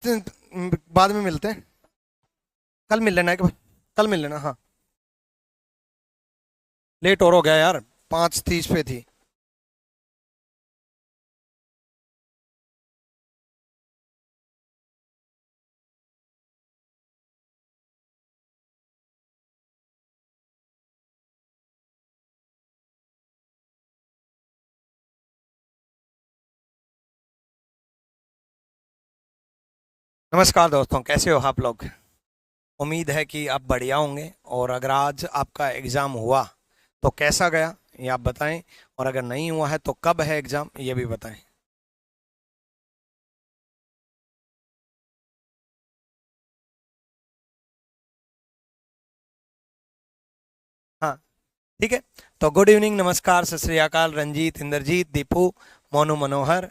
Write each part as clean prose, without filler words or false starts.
बाद में मिलते हैं, कल मिल लेना एक बार, कल मिल लेना। हाँ, लेट और हो गया यार, 5:30 पे थी। नमस्कार दोस्तों, कैसे हो आप लोग? उम्मीद है कि आप बढ़िया होंगे। और अगर आज आपका एग्ज़ाम हुआ तो कैसा गया ये आप बताएं, और अगर नहीं हुआ है तो कब है एग्ज़ाम ये भी बताएं। हाँ, ठीक है। तो गुड इवनिंग, नमस्कार, सत श्री अकाल, रंजीत, इंद्रजीत, दीपू, मोनू, मनोहर।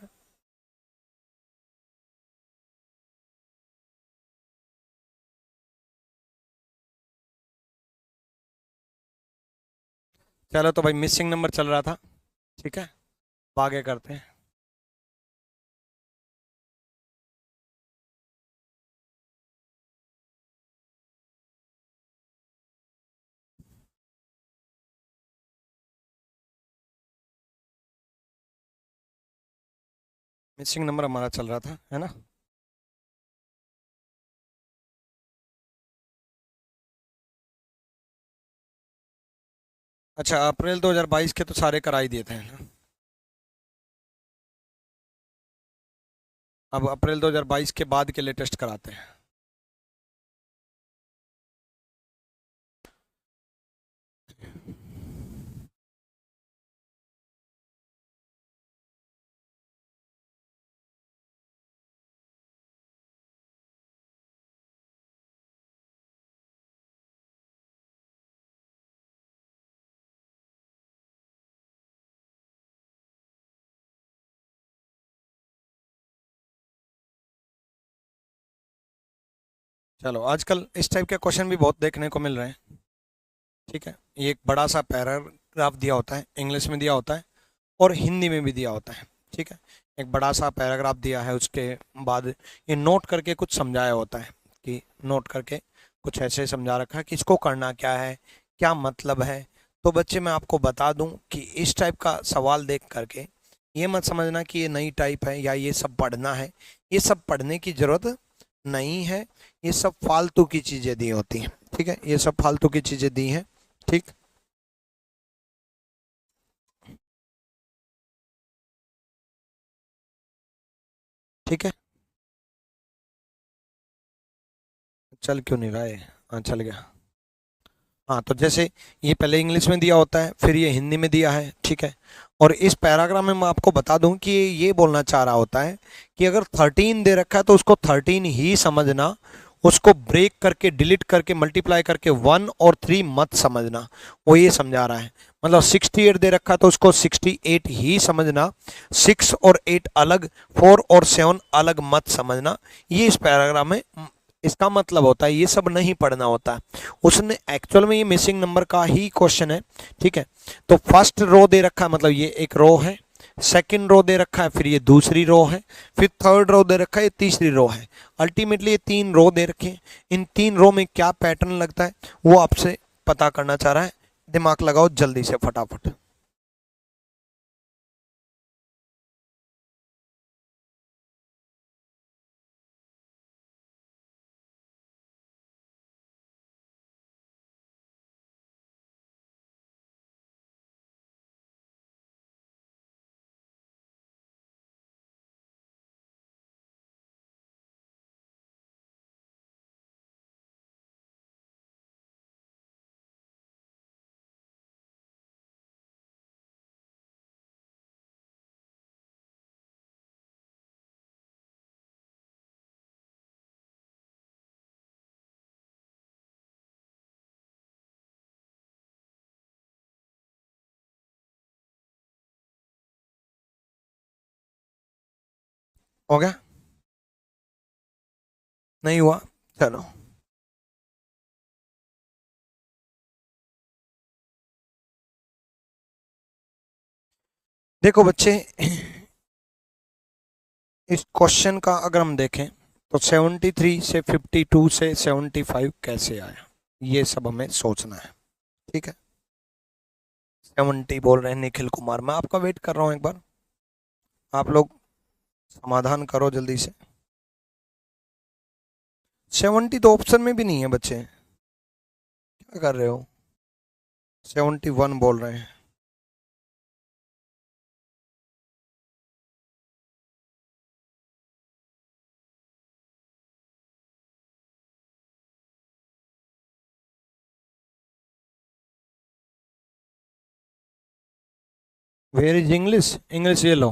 चलो तो भाई, मिसिंग नंबर चल रहा था, ठीक है, अब आगे करते हैं। मिसिंग नंबर हमारा चल रहा था, है ना? अच्छा, अप्रैल 2022 के तो सारे करा ही दिए थे, है ना? अब अप्रैल 2022 के बाद के लेटेस्ट कराते हैं। चलो, आजकल इस टाइप के क्वेश्चन भी बहुत देखने को मिल रहे हैं, ठीक है। ये एक बड़ा सा पैराग्राफ दिया होता है, इंग्लिश में दिया होता है और हिंदी में भी दिया होता है, ठीक है। एक बड़ा सा पैराग्राफ दिया है, उसके बाद ये नोट करके कुछ समझाया होता है, कि नोट करके कुछ ऐसे समझा रखा है कि इसको करना क्या है, क्या मतलब है। तो बच्चे, मैं आपको बता दूं कि इस टाइप का सवाल देख करके ये मत समझना कि ये नई टाइप है या ये सब पढ़ना है। ये सब पढ़ने की जरूरत नहीं है, ये सब फालतू की चीज़ें दी होती हैं, ठीक है, ये सब फालतू की चीज़ें दी हैं, ठीक। ठीक है, चल क्यों नहीं रहा है? हाँ, चल गया। हाँ, तो जैसे ये पहले इंग्लिश में दिया होता है, फिर ये हिंदी में दिया है, ठीक है। और इस पैराग्राफ में मैं आपको बता दूं कि ये बोलना चाह रहा होता है कि अगर 13 दे रखा है तो उसको 13 ही समझना, उसको ब्रेक करके, डिलीट करके, मल्टीप्लाई करके 1 और 3 मत समझना। वो ये समझा रहा है। मतलब 68 दे रखा है तो उसको 68 ही समझना, 6 और 8 अलग, 4 और 7 अलग मत समझना। ये इस पैराग्राफ में इसका मतलब होता है, ये सब नहीं पढ़ना होता है। उसने एक्चुअल में ये मिसिंग नंबर का ही क्वेश्चन है, ठीक है। तो फर्स्ट रो दे रखा है, मतलब ये एक रो है, सेकंड रो दे रखा है, फिर ये दूसरी रो है, फिर थर्ड रो दे रखा है, ये तीसरी रो है। अल्टीमेटली ये 3 रो दे रखे हैं। इन 3 रो में क्या पैटर्न लगता है वो आपसे पता करना चाह रहा है। दिमाग लगाओ जल्दी से, फटाफट। हो गया? नहीं हुआ? चलो, देखो बच्चे, इस क्वेश्चन का अगर हम देखें तो 73 से 52 से 75 कैसे आया, ये सब हमें सोचना है। ठीक है, 70 बोल रहे हैं निखिल कुमार। मैं आपका वेट कर रहा हूं, एक बार आप लोग समाधान करो जल्दी से। 70 तो ऑप्शन में भी नहीं है बच्चे, क्या कर रहे हो? 71 बोल रहे हैं। Where is English? इंग्लिश ये लो,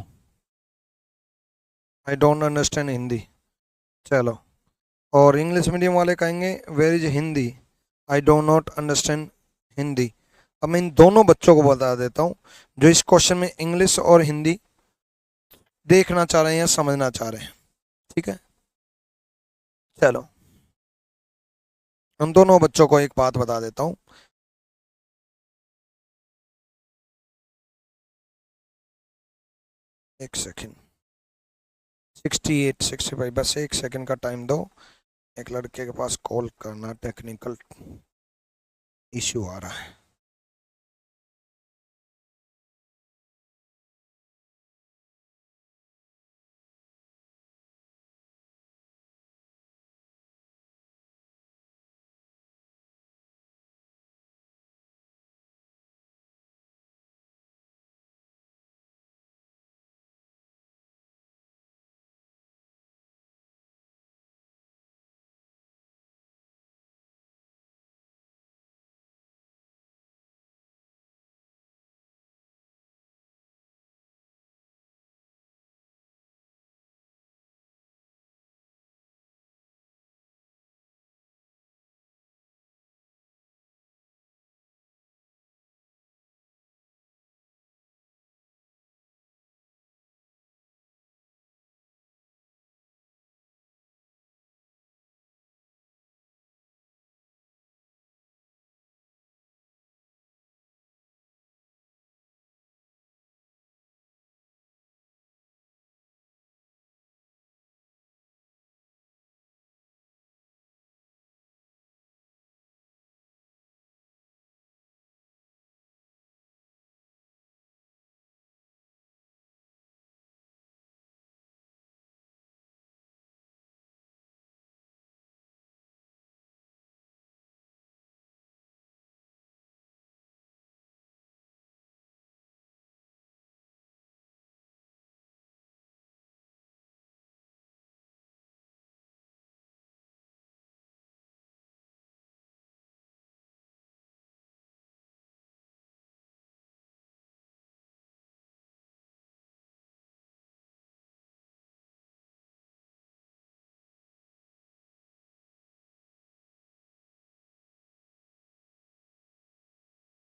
आई डोंट अंडरस्टैंड हिंदी। चलो, और इंग्लिश मीडियम वाले कहेंगे where is Hindi, I don't not understand Hindi. अब मैं इन दोनों बच्चों को बता देता हूँ जो इस क्वेश्चन में इंग्लिश और हिंदी देखना चाह रहे हैं या समझना चाह रहे हैं। ठीक है, चलो उन दोनों बच्चों को एक बात बता देता हूँ। एक सेकेंड, 68 65, बस एक सेकेंड का टाइम दो। एक लड़के के पास कॉल करना, टेक्निकल इश्यू आ रहा है।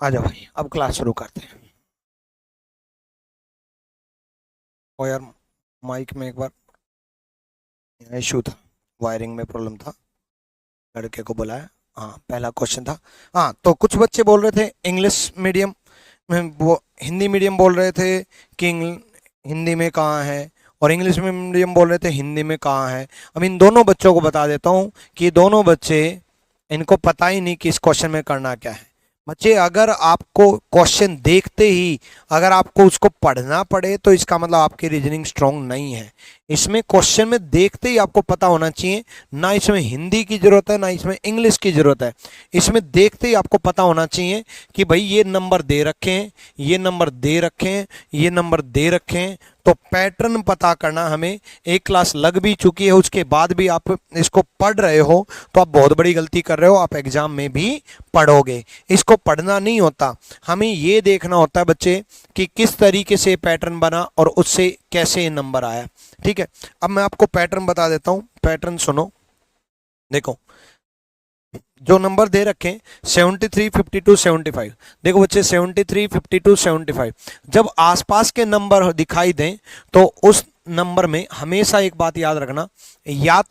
आ जाओ भाई, अब क्लास शुरू करते हैं। और यार माइक में एक बार इशू था, वायरिंग में प्रॉब्लम था, लड़के को बुलाया। हाँ, पहला क्वेश्चन था। हाँ, तो कुछ बच्चे बोल रहे थे इंग्लिश मीडियम में, वो हिंदी मीडियम बोल रहे थे कि हिंदी में कहाँ है, और इंग्लिश मीडियम बोल रहे थे हिंदी में कहाँ है। अब इन दोनों बच्चों को बता देता हूँ कि दोनों बच्चे, इनको पता ही नहीं कि इस क्वेश्चन में करना क्या है। बच्चे, अगर आपको क्वेश्चन देखते ही अगर आपको उसको पढ़ना पड़े तो इसका मतलब आपकी रीजनिंग स्ट्रांग नहीं है। इसमें क्वेश्चन में देखते ही आपको पता होना चाहिए, ना इसमें हिंदी की जरूरत है ना इसमें इंग्लिश की जरूरत है। इसमें देखते ही आपको पता होना चाहिए कि भाई ये नंबर दे रखे हैं, ये नंबर दे रखे हैं, ये नंबर दे रखे हैं। तो पैटर्न पता करना, हमें एक क्लास लग भी चुकी है उसके बाद भी आप इसको पढ़ रहे हो तो आप बहुत बड़ी गलती कर रहे हो। आप एग्जाम में भी पढ़ोगे, इसको पढ़ना नहीं होता, हमें ये देखना होता है बच्चे कि किस तरीके से पैटर्न बना और उससे कैसे नंबर आया। ठीक है, अब मैं आपको पैटर्न बता देता हूं, पैटर्न सुनो। देखो, जो नंबर दे रखे हैं 73 52 75, देखो बच्चे 73 52 75, जब आसपास के नंबर दिखाई दें तो उस नंबर में हमेशा एक बात याद रखना, या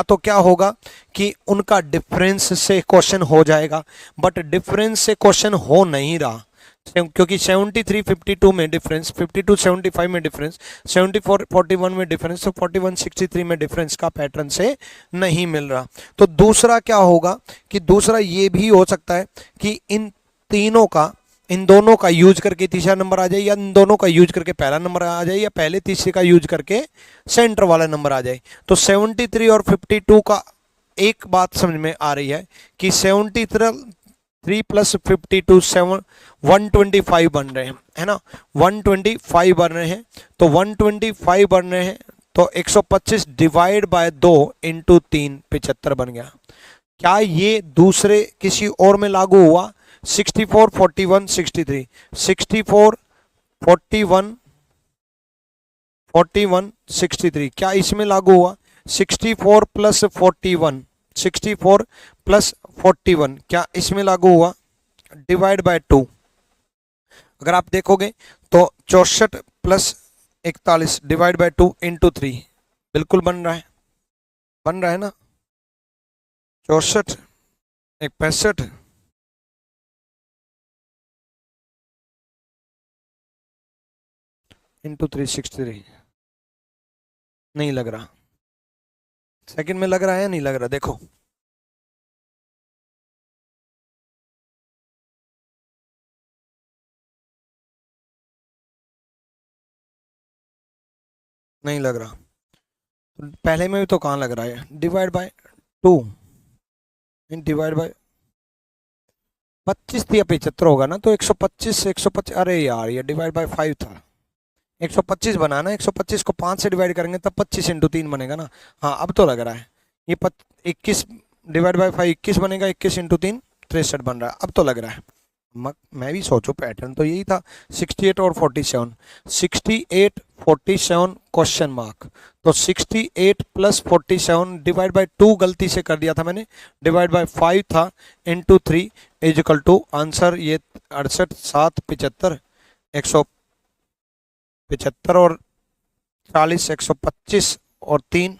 तो क्या होगा कि उनका डिफरेंस से क्वेश्चन हो जाएगा, बट डिफरेंस से क्वेश्चन हो नहीं रहा। क्योंकि 73 52 में डिफरेंस, 52 75 में डिफरेंस, 74 41 में डिफरेंस, तो 41 63 में डिफरेंस का पैटर्न से नहीं मिल रहा। तो दूसरा क्या होगा कि दूसरा ये भी हो सकता है कि इन तीनों का, इन दोनों का यूज करके तीसरा नंबर आ जाए, या इन दोनों का यूज करके पहला नंबर आ जाए, या पहले तीसरे का यूज करके सेंटर वाला नंबर आ जाए। तो 73 और 52 का एक बात समझ में आ रही है कि 73 प्लस 52 125 बन रहे हैं, है ना, 125 बन रहे हैं। तो 125 बन रहे हैं तो 125 डिवाइड बाय 2 इंटू 3 75 बन गया। क्या ये दूसरे किसी और में लागू हुआ? 64 41 63, 64 41 41 63, क्या इसमें लागू हुआ? 64 प्लस 41, 64 प्लस 41 क्या इसमें लागू हुआ? Divide by 2। अगर आप देखोगे तो 64 प्लस 41 डिवाइड बाय 2 इंटू 3 बिल्कुल बन रहा है, बन रहा है ना। 64 एक 65 इंटू 363, नहीं लग रहा। सेकंड में लग रहा है या नहीं लग रहा? देखो नहीं लग रहा। पहले में भी तो कहाँ लग रहा है? डिवाइड बाय 2 डिवाइड बाय 25 या 75 होगा ना, तो 125 125, अरे यार ये डिवाइड बाय 5 था। 125 बनाना, 125 को 5 से डिवाइड करेंगे तब 25 इंटू 3 बनेगा ना। हाँ अब तो लग रहा है। ये 21 डिवाइड बाय 5 21 बनेगा, 21 इंटू 3 63 बन रहा है, अब तो लग रहा है। मैं भी सोचो पैटर्न तो यही था। 68 और 47, 68 47 क्वेश्चन मार्क। तो 68 प्लस 47 डिवाइड बाय 2 गलती से कर दिया था मैंने, डिवाइड बाय 5 था, into 3 is equal to answer ये 68 7 75 175 और 40 125 और 3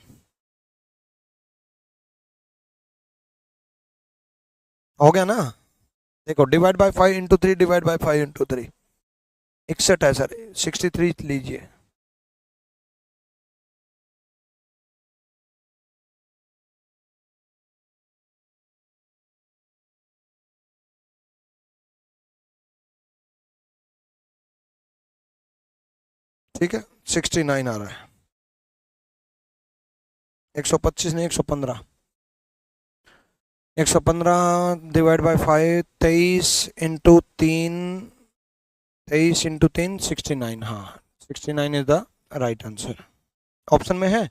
हो गया ना। देखो divide by 5 into 3 divide by 5 into 3 61 है सर, 63 लीजिए। ठीक है 69 आ रहा है, 125 नहीं 115, 115 डिवाइड बाय 5 23 इंटू 3 23 इंटू 3 69, हाँ 69 is the right answer. Option में है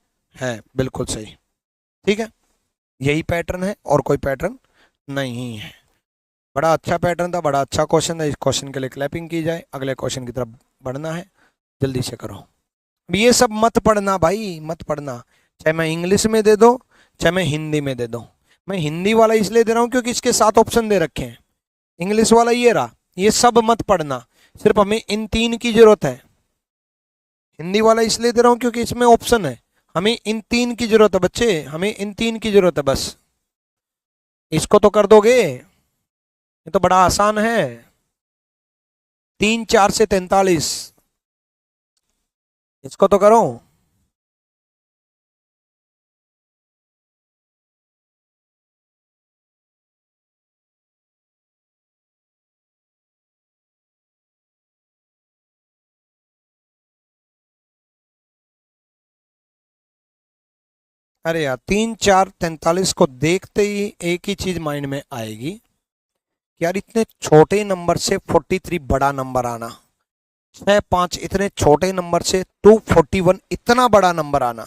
बिल्कुल सही। ठीक है यही पैटर्न है और कोई पैटर्न नहीं है। बड़ा अच्छा पैटर्न था, बड़ा अच्छा क्वेश्चन था। इस क्वेश्चन के लिए क्लैपिंग की जाए। अगले क्वेश्चन की तरफ बढ़ना है, जल्दी से करो। ये सब मत पढ़ना भाई, मत पढ़ना, चाहे मैं इंग्लिश में दे दो चाहे मैं हिंदी में दे दूं। मैं हिंदी वाला इसलिए दे रहा हूं क्योंकि इसके 7 ऑप्शन दे रखे हैं। इंग्लिश वाला ये रहा, ये सब मत पढ़ना, सिर्फ हमें इन 3 की जरूरत है। हिंदी वाला इसलिए दे रहा हूं क्योंकि इसमें ऑप्शन है, हमें इन 3 की जरूरत है बच्चे, हमें इन 3 की जरूरत है बस। इसको तो कर दोगे, ये तो बड़ा आसान है। 3 4 से 43, इसको तो करो। अरे यार 3 4 43 को देखते ही एक ही चीज माइंड में आएगी कि यार इतने छोटे नंबर से 43 बड़ा नंबर आना, 6 5 इतने छोटे नंबर से 241 इतना बड़ा नंबर आना।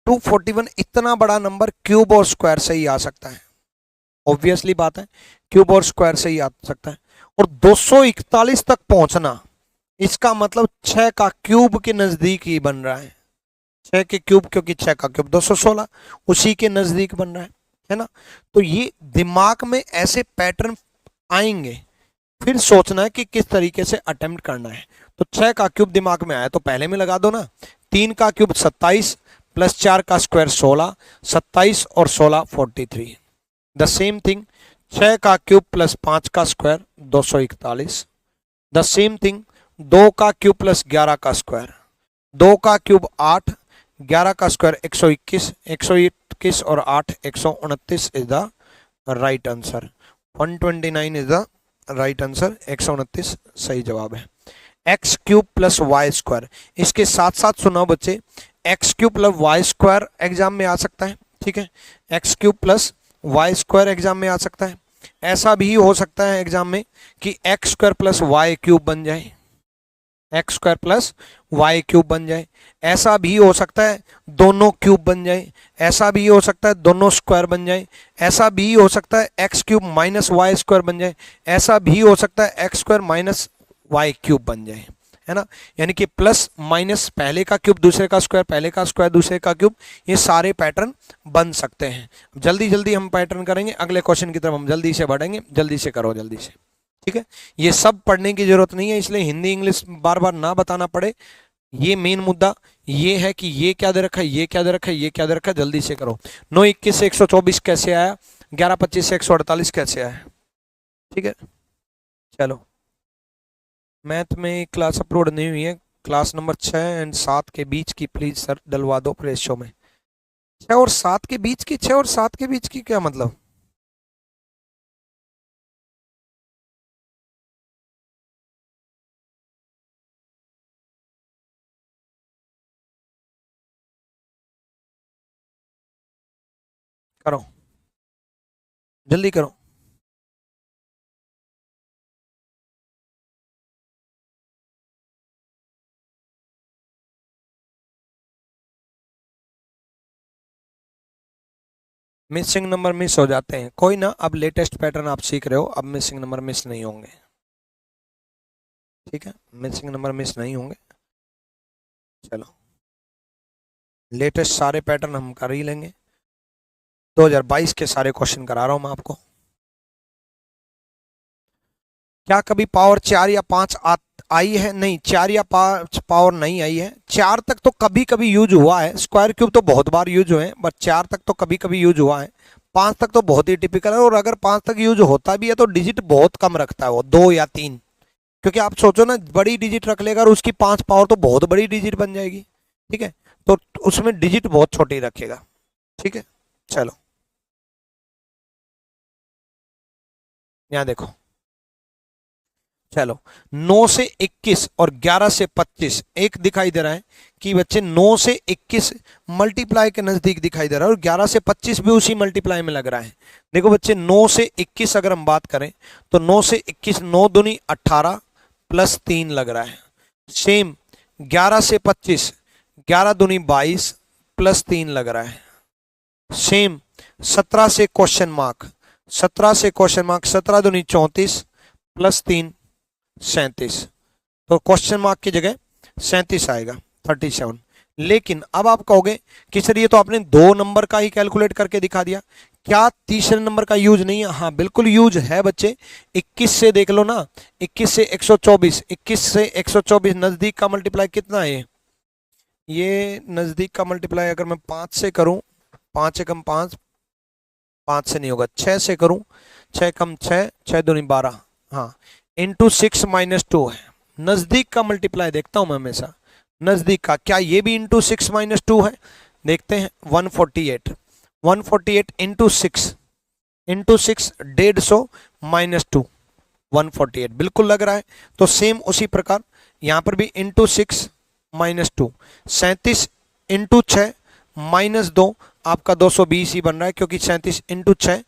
241 इतना बड़ा नंबर क्यूब और स्क्वायर से ही आ सकता है, ऑब्वियसली बात है, क्यूब और स्क्वायर से ही आ सकता है। और 241 तक पहुंचना, इसका मतलब 6 का क्यूब के नजदीक ही बन रहा है। 6 के क्यूब, क्योंकि 6 का क्यूब 216, उसी के नजदीक बन रहा है ना। तो ये दिमाग में ऐसे पैटर्न आएंगे, फिर सोचना है कि किस तरीके से अटेम्प्ट करना है। तो 6 का क्यूब दिमाग में आया तो पहले में लगा दो ना। 3 का क्यूब 27 प्लस 4 का स्क्वायर 16, 27 और 16 43। द सेम थिंग 6 का क्यूब प्लस 5 का स्क्वायर 241, द सेम थिंग 2 का क्यूब प्लस 11 का स्क्वायर, 2 का क्यूब 8, 11 का स्क्वायर 121, 121 और 8 129 is the right answer. 129 is the right answer, 129 सही जवाब है। X cube plus y square, इसके साथ साथ सुनो बच्चे, x cube plus y square exam में आ सकता है, ठीक है, x cube plus y square exam में आ सकता है। ऐसा भी हो सकता है एग्जाम में कि x square plus y cube बन जाए, x square plus y cube बन जाए। ऐसा भी हो सकता है दोनों क्यूब बन जाए, ऐसा भी हो सकता है दोनों स्क्वायर बन जाए, ऐसा भी हो सकता है x cube minus y square बन जाए, ऐसा भी हो सकता है x square minus y cube बन जाए, है ना। यानी कि प्लस माइनस, पहले का क्यूब दूसरे का स्क्वायर, पहले का स्क्वायर दूसरे का क्यूब, ये सारे पैटर्न बन सकते हैं। जल्दी जल्दी हम पैटर्न करेंगे, अगले क्वेश्चन की तरफ हम जल्दी से बढ़ेंगे, जल्दी से करो, जल्दी से, ठीक है। ये सब पढ़ने की जरूरत नहीं है, इसलिए हिंदी इंग्लिश बार बार ना बताना पड़े। ये मेन मुद्दा ये है कि ये क्या दे रखा है, ये क्या दे रखा है, ये क्या दे रखा है, जल्दी से करो। 921 से 124 कैसे आया, 1125 से 148 कैसे आया, ठीक है। चलो, मैथ में क्लास अपलोड नहीं हुई है, क्लास नंबर 6 एंड 7 के बीच की प्लीज सर डलवा दो प्रेशो में। 6 और 7 के बीच की, 6 और 7 के बीच की क्या मतलब? करो, जल्दी करो। मिसिंग नंबर मिस हो जाते हैं, कोई ना, अब लेटेस्ट पैटर्न आप सीख रहे हो, अब मिसिंग नंबर मिस नहीं होंगे, ठीक है, मिसिंग नंबर मिस नहीं होंगे। चलो, लेटेस्ट सारे पैटर्न हम कर ही लेंगे, 2022 के सारे क्वेश्चन करा रहा हूं मैं आपको। क्या कभी पावर 4 या 5 आई है? नहीं, 4 या 5 पावर नहीं आई है। 4 तक तो कभी कभी यूज हुआ है, स्क्वायर क्यूब तो बहुत बार यूज हुए हैं, बट 4 तक तो कभी कभी यूज हुआ है। 5 तक तो बहुत ही टिपिकल है, और अगर 5 तक यूज होता भी है तो डिजिट बहुत कम रखता है वो, 2 या 3। क्योंकि आप सोचो ना, बड़ी डिजिट रख लेगा और उसकी 5 पावर तो बहुत बड़ी डिजिट बन जाएगी, ठीक है, तो उसमें डिजिट बहुत छोटी रखेगा, ठीक है। चलो, यहाँ देखो, चलो, 9 से 21 और 11 से 25 एक दिखाई दे रहा है कि बच्चे 9 से 21 मल्टीप्लाई के नजदीक दिखाई दे रहा है, और 11 से 25 भी उसी मल्टीप्लाई में लग रहा है। देखो बच्चे, 9 से 21 अगर हम बात करें तो 9 से 21, 9 दूनी 18 प्लस 3 लग रहा है। सेम 11 से 25, 11 दूनी 22 प्लस 3 लग रहा है। सेम 17 से क्वेश्चन मार्क, 17 से क्वेश्चन मार्क, 17 दूनी 34 प्लस 3 37, तो क्वेश्चन मार्क की जगह 37 आएगा, 37। लेकिन अब आप कहोगे कि सर ये तो आपने 2 नंबर का ही कैलकुलेट करके दिखा दिया, क्या तीसरे नंबर का यूज नहीं है? हाँ बिल्कुल यूज है बच्चे। 21 से देख लो ना, 21 से 124, 21 से 124 नजदीक का मल्टीप्लाई कितना है? ये नजदीक का मल्टीप्लाई अगर मैं 5 से करूं, 5 एकम 5, 5 से नहीं होगा, 6 से करूं, 6 कम 6, 6 दूनी 12, हाँ, इंटू 6 माइनस 2 है। नजदीक का मल्टीप्लाई देखता हूं मैं हमेशा, नजदीक का। क्या ये भी इंटू 6 माइनस 2 है? देखते हैं, 148, 148 इंटू 6, इंटू 6 150 माइनस 2, 148 बिल्कुल लग रहा है। तो सेम उसी प्रकार यहां पर भी इंटू 6 माइनस 2, 37 इंटू 6 माइनस 2, आपका 220 ही बन रहा है, क्योंकि 37 इंटू 6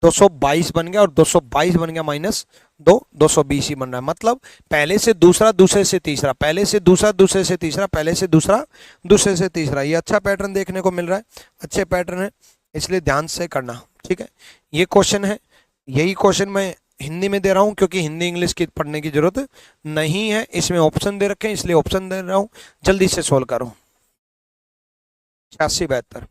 222 बन गया, और 222 बन गया माइनस 2, 220 ही बन रहा है। मतलब पहले से दूसरा, दूसरे से तीसरा, पहले से दूसरा, दूसरे से तीसरा, पहले से दूसरा, दूसरे से तीसरा। ये अच्छा पैटर्न देखने को मिल रहा है, अच्छे पैटर्न है, इसलिए ध्यान से करना, ठीक है। ये क्वेश्चन है, यही क्वेश्चन मैं हिंदी में दे रहा हूं, क्योंकि हिंदी इंग्लिश की पढ़ने की जरूरत नहीं है, इसमें ऑप्शन दे रखे हैं इसलिए ऑप्शन दे रहा हूं। जल्दी से सोल्व करो। 86 72।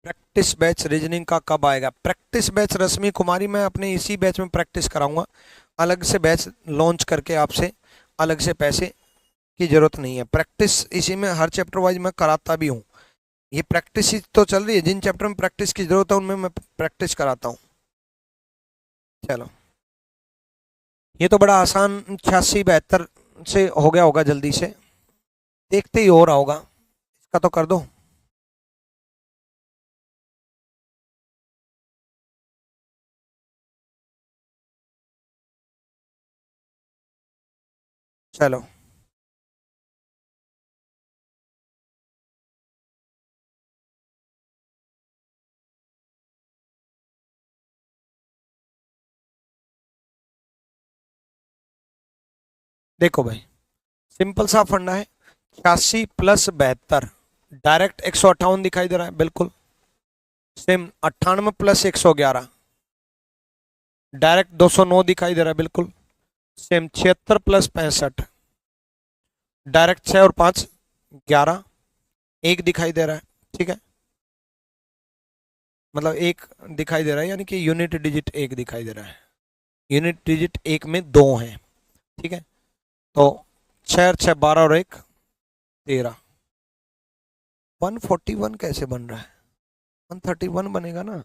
प्रैक्टिस बैच रीजनिंग का कब आएगा? प्रैक्टिस बैच रश्मि कुमारी मैं अपने इसी बैच में प्रैक्टिस कराऊंगा, अलग से बैच लॉन्च करके आपसे अलग से पैसे की जरूरत नहीं है। प्रैक्टिस इसी में हर चैप्टर वाइज मैं कराता भी हूँ। ये प्रैक्टिस ही तो चल रही है, जिन चैप्टर में प्रैक्टिस की जरूरत है उनमें मैं प्रैक्टिस कराता हूँ। चलो, ये तो बड़ा आसान 86 72 से हो गया होगा, जल्दी से देखते ही हो रहा होगा, इसका तो कर दो। चलो, देखो भाई, सिंपल सा फंडा है। 86 + 72 डायरेक्ट 158 दिखाई दे रहा है, बिल्कुल सेम। 98 + 111 डायरेक्ट 209 दिखाई दे रहा है, बिल्कुल सेम। 76 + 65 डायरेक्ट 6 और 5 11, एक दिखाई दे रहा है, ठीक है। मतलब एक दिखाई दे रहा है, यानी कि यूनिट डिजिट एक दिखाई दे रहा है। यूनिट डिजिट एक में दो हैं, ठीक है। तो 6 और 6 12 और 1 13। 141 कैसे बन रहा है? 131 बनेगा ना।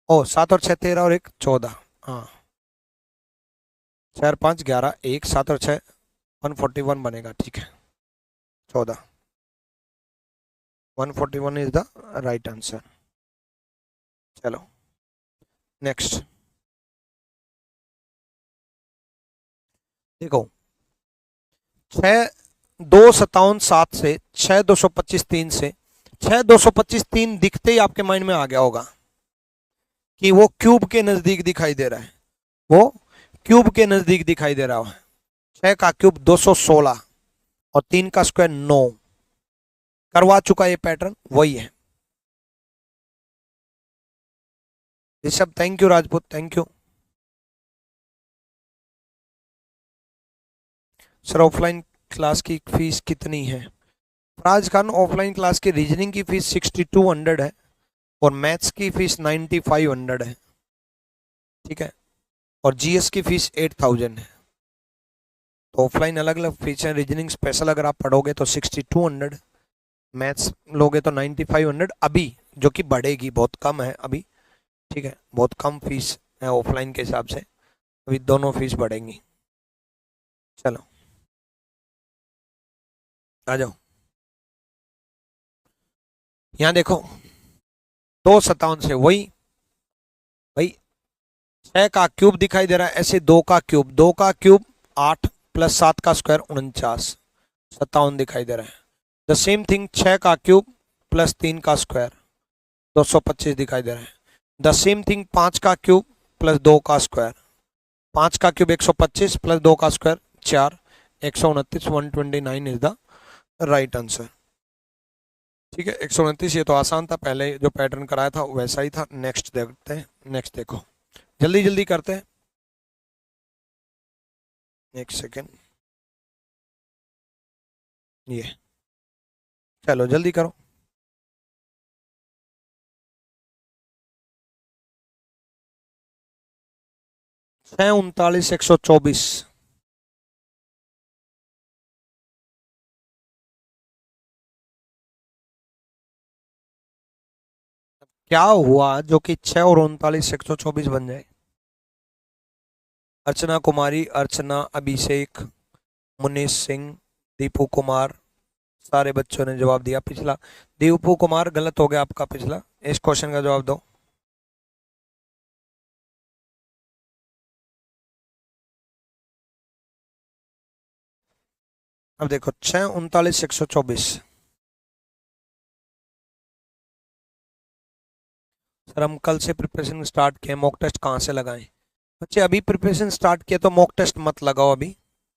ओ, 7 और 6 13 और 1 14। हाँ, 6 और 5 11, 1 7 और 6 141 बनेगा, ठीक है। 14, 141 इज द राइट आंसर। चलो नेक्स्ट देखो, 6 2 57 7 से 6 225 3 से 6 225 3 दिखते ही आपके माइंड में आ गया होगा कि वो क्यूब के नजदीक दिखाई दे रहा है, वो क्यूब के नजदीक दिखाई दे रहा है। 6 का क्यूब 216 और 3 का स्क्वायर 9 करवा चुका, ये पैटर्न वही है। Rishabh thank you, Rajput thank you. Sir offline class की फीस कितनी है? फराज खान, ऑफलाइन क्लास की रीजनिंग की फीस 6200 है और मैथ्स की फीस 9500 है, ठीक है। और जीएस की फीस 8000 है। तो ऑफलाइन अलग अलग फीस है। रीजनिंग स्पेशल अगर आप पढ़ोगे तो 6200, मैथ्स लोगे तो 9500 अभी, जो कि बढ़ेगी, बहुत कम है अभी, ठीक है। बहुत कम फीस है ऑफलाइन के हिसाब से, अभी दोनों फीस बढ़ेंगी। चलो आ जाओ, यहाँ देखो, 257 से वही भाई, 6 का क्यूब दिखाई दे रहा है, ऐसे 2 का क्यूब, 2 का क्यूब 8 + 7 का स्क्वायर 49 57 दिखाई दे रहा है। द सेम थिंग 6 का क्यूब + 3 का स्क्वायर 225 दिखाई दे रहा है। द सेम थिंग 5 का क्यूब + 2 का स्क्वायर, 5 का क्यूब 125 + 2 का square 4 129 129 is the right answer, ठीक है। 129, ये तो आसान था, पहले जो पैटर्न कराया था वैसा ही था। नेक्स्ट देखते हैं, नेक्स्ट देखो, जल्दी जल्दी करते हैं, एक सेकेंड, ये चलो जल्दी करो। 6 39 124। क्या हुआ जो कि 6 और 39 124 बन जाए? अर्चना कुमारी, अर्चना, अभिषेक, मुनीष सिंह, दीपू कुमार, सारे बच्चों ने जवाब दिया। पिछला दीपू कुमार गलत हो गया आपका, पिछला, इस क्वेश्चन का जवाब दो। अब देखो, 6 39 124। सर हम कल से प्रिपरेशन स्टार्ट किए, मॉक टेस्ट कहाँ से लगाएं? बच्चे अभी प्रिपरेशन स्टार्ट किए तो मॉक टेस्ट मत लगाओ अभी,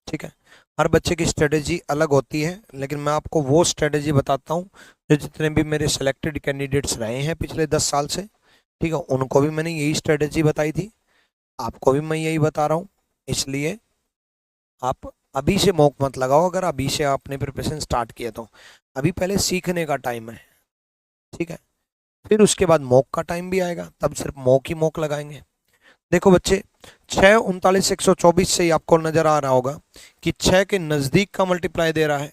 ठीक है। हर बच्चे की स्ट्रेटेजी अलग होती है, लेकिन मैं आपको वो स्ट्रेटेजी बताता हूँ जो जितने भी मेरे सेलेक्टेड कैंडिडेट्स रहे हैं पिछले 10 साल से, ठीक है, उनको भी मैंने यही स्ट्रेटेजी बताई थी, आपको भी मैं यही बता रहा हूँ। इसलिए आप अभी से मॉक मत लगाओ, अगर अभी से आपने प्रिपरेशन स्टार्ट किया तो। अभी पहले सीखने का टाइम है, ठीक है। फिर उसके बाद मॉक का टाइम भी आएगा, तब सिर्फ मॉक ही मॉक लगाएंगे। देखो बच्चे, 6 39 124 से ही आपको नजर आ रहा होगा कि 6 के नजदीक का मल्टीप्लाई दे रहा है,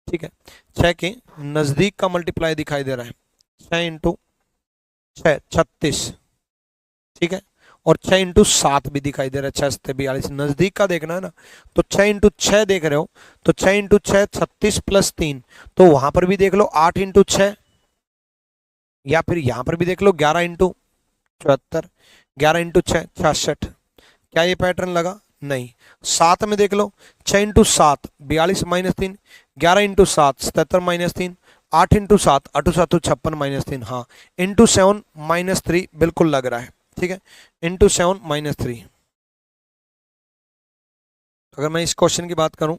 ठीक है। 6 के नजदीक का मल्टीप्लाई दिखाई दे रहा है, 6 × 6 36, ठीक है। और 6 × 7 भी दिखाई दे रहा है, 6×42, नजदीक का देखना है ना। तो 6×6 देख रहे हो, तो 6×6 36 + 3, तो वहां पर भी देख लो 8×6, या फिर यहां पर भी देख लो 11×74, 11×6 66। क्या ये पैटर्न लगा? नहीं। 7 में देख लो, 6×7 42 - 3, 11×7 77 - 3, 8×7 8×7 56 - 3, हाँ, ×7 -3 बिल्कुल लग रहा है, ठीक है, ×7 -3। अगर मैं इस क्वेश्चन की बात करूं,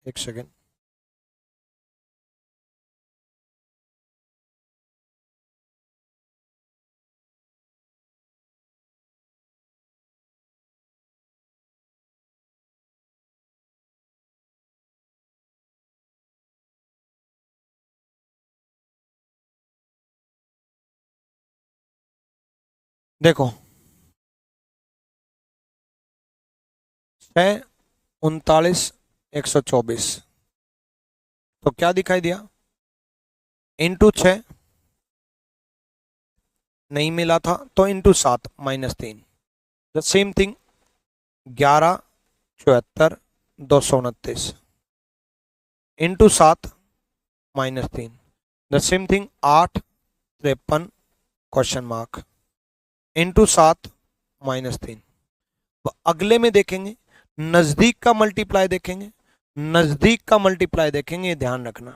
एक सेकेंड, देखो 6 × 39 = 124, तो क्या दिखाई दिया? ×6 नहीं मिला था तो ×7 -3, the same thing 11 74 229 ×7 -3, the same thing 8 53 question mark ×7 -3। अगले में देखेंगे, नजदीक का मल्टीप्लाई देखेंगे, नजदीक का मल्टीप्लाई देखेंगे, ध्यान रखना,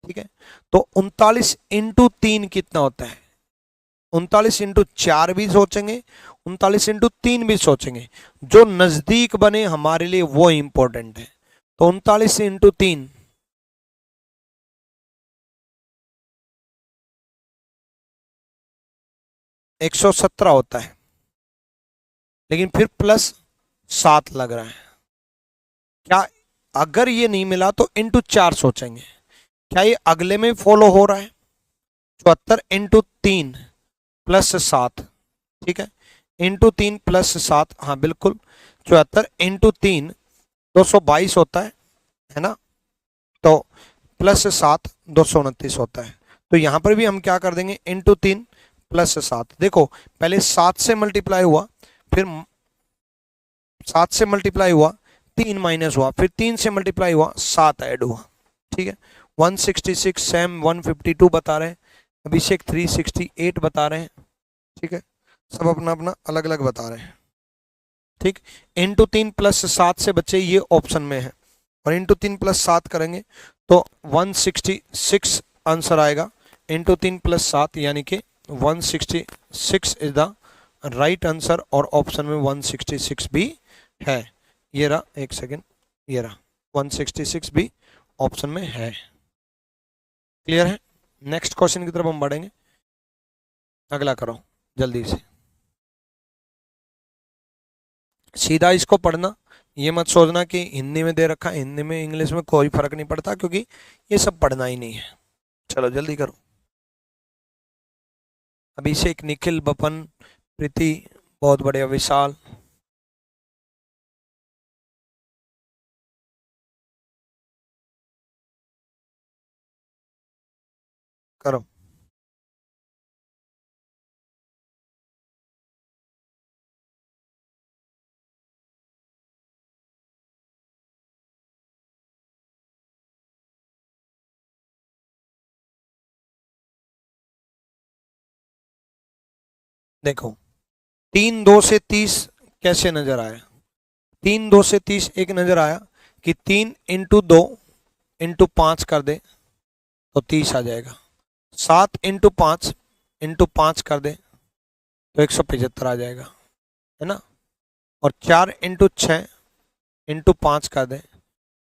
ठीक है। तो 39 × 3 कितना होता है? 39 × 4 भी सोचेंगे, 39 × 3 भी सोचेंगे, जो नजदीक बने हमारे लिए वो इंपॉर्टेंट है। तो 39 × 3 117 होता है, लेकिन फिर +7 लग रहा है। क्या अगर ये नहीं मिला तो ×4 सोचेंगे, क्या ये अगले में फॉलो हो रहा है? 74 × 3 +7, ठीक है, ×3 +7, हाँ बिल्कुल, 74 × 3 222 होता है ना, तो +7 229 होता है। तो यहां पर भी हम क्या कर देंगे, ×3 +7। देखो पहले 7 से मल्टीप्लाई हुआ, फिर 7 से मल्टीप्लाई हुआ, 3 माइनस हुआ, फिर 3 से मल्टीप्लाई हुआ, 7 ऐड हुआ, ठीक है। 166, सैम 152 बता रहे हैं, अभिषेक 368 बता रहे हैं, ठीक है, सब अपना अपना अलग अलग बता रहे हैं, ठीक। ×3 +7 से बच्चे ये ऑप्शन में है, और ×3 +7 करेंगे तो 166 आंसर आएगा। ×3 +7 यानी कि 166 इज द राइट आंसर, और ऑप्शन में 166 भी है। ये रहा, एक सेकेंड, ये रहा, 166 भी ऑप्शन में है। क्लियर है? नेक्स्ट क्वेश्चन की तरफ हम बढ़ेंगे, अगला करो जल्दी से, सीधा इसको पढ़ना, ये मत सोचना कि हिंदी में दे रखा है, हिंदी में इंग्लिश में कोई फर्क नहीं पड़ता, क्योंकि ये सब पढ़ना ही नहीं है। चलो जल्दी करो। अभिषेक, निखिल, बपन, प्रीति, बहुत बढ़िया, विशाल, करो। देखो 3 2 से 30 कैसे नजर आया? 3 2 से 30 एक नजर आया कि 3 × 2 × 5 कर दे तो 30 आ जाएगा, 7 × 5 कर दे तो 175 आ जाएगा, है ना, और 4 × 6 × 5 कर दे,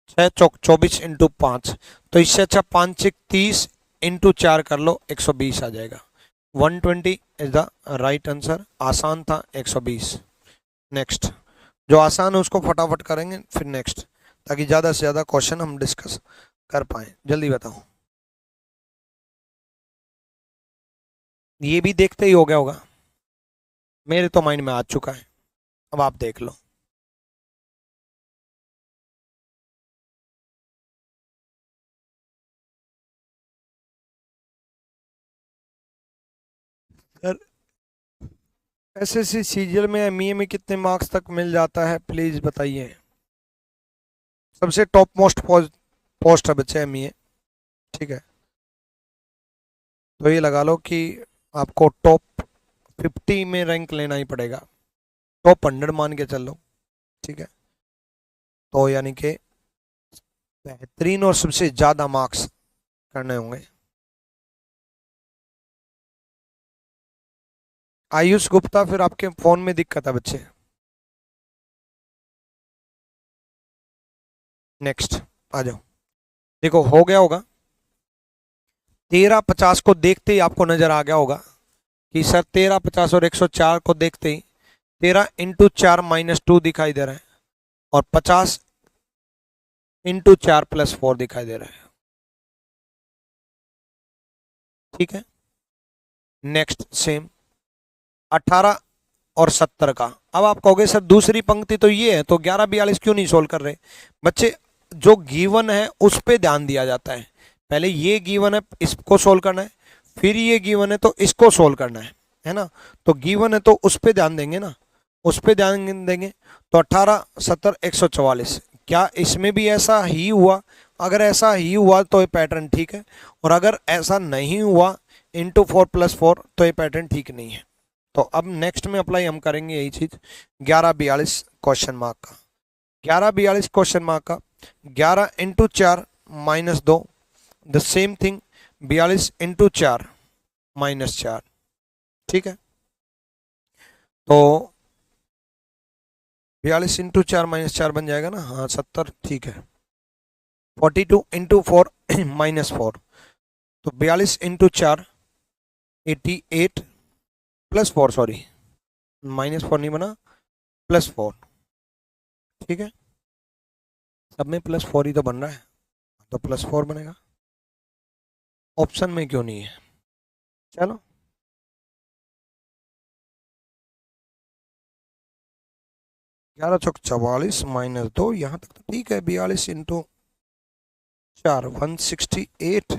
6 चौक 24 × 5, तो इससे अच्छा 5 × 6 = 30 × 4 कर लो, 120 आ जाएगा। 120 इज द राइट आंसर, आसान था 120। नेक्स्ट, जो आसान है उसको फटाफट करेंगे, फिर नेक्स्ट, ताकि ज़्यादा से ज़्यादा क्वेश्चन हम डिस्कस कर पाए। जल्दी बताओ, ये भी देखते ही हो गया होगा, मेरे तो माइंड में आ चुका है, अब आप देख लो। सर एसएससी सीजीएल में एमईए में कितने मार्क्स तक मिल जाता है, प्लीज बताइए। सबसे टॉप मोस्ट पोस्ट है बच्चे एमईए, ठीक है। तो ये लगा लो कि आपको टॉप 50 में रैंक लेना ही पड़ेगा, टॉप 100 मान के चल लो, ठीक है। तो यानी कि बेहतरीन और सबसे ज्यादा मार्क्स करने होंगे। आयुष गुप्ता, फिर आपके फोन में दिक्कत है बच्चे। नेक्स्ट आ जाओ। देखो हो गया होगा, 1350 को देखते ही आपको नजर आ गया होगा कि सर 1350 और 104 को देखते ही 13 × 4 - 2 दिखाई दे रहा है और 50 × 4 + 4 दिखाई दे रहा है, ठीक है। नेक्स्ट सेम 18 और 70 का। अब आप कहोगे सर दूसरी पंक्ति तो ये है, तो 1142 क्यों नहीं सोल्व कर रहे बच्चे। जो गिवन है उस पे ध्यान दिया जाता है। पहले ये गिवन है, इसको सोल्व करना है, फिर ये गिवन है तो इसको सोल्व करना है ना। तो गिवन है तो उस पे ध्यान देंगे ना, उस पे ध्यान देंगे। तो 18 70 144, क्या इसमें भी ऐसा ही हुआ? अगर ऐसा ही हुआ तो ये पैटर्न ठीक है, और अगर ऐसा नहीं हुआ × 4 + 4 तो ये पैटर्न ठीक नहीं है। तो अब नेक्स्ट में अप्लाई हम करेंगे यही चीज 1142 क्वेश्चन मार्क का। 1142 क्वेश्चन मार्क का 11 × 4 - 2, द सेम थिंग 42 × 4 - 4, ठीक है। तो 42 × 4 - 4 बन जाएगा ना, हाँ 70, ठीक है। 42 × 4 -4, तो 42 × 4 88 +4, सॉरी -4 नहीं बना, +4, ठीक है। सब में +4 ही तो बन रहा है, तो +4 बनेगा। ऑप्शन में क्यों नहीं है? चलो 11 × 4 = 44 -2, यहाँ तक तो ठीक है। 42 × 4 168,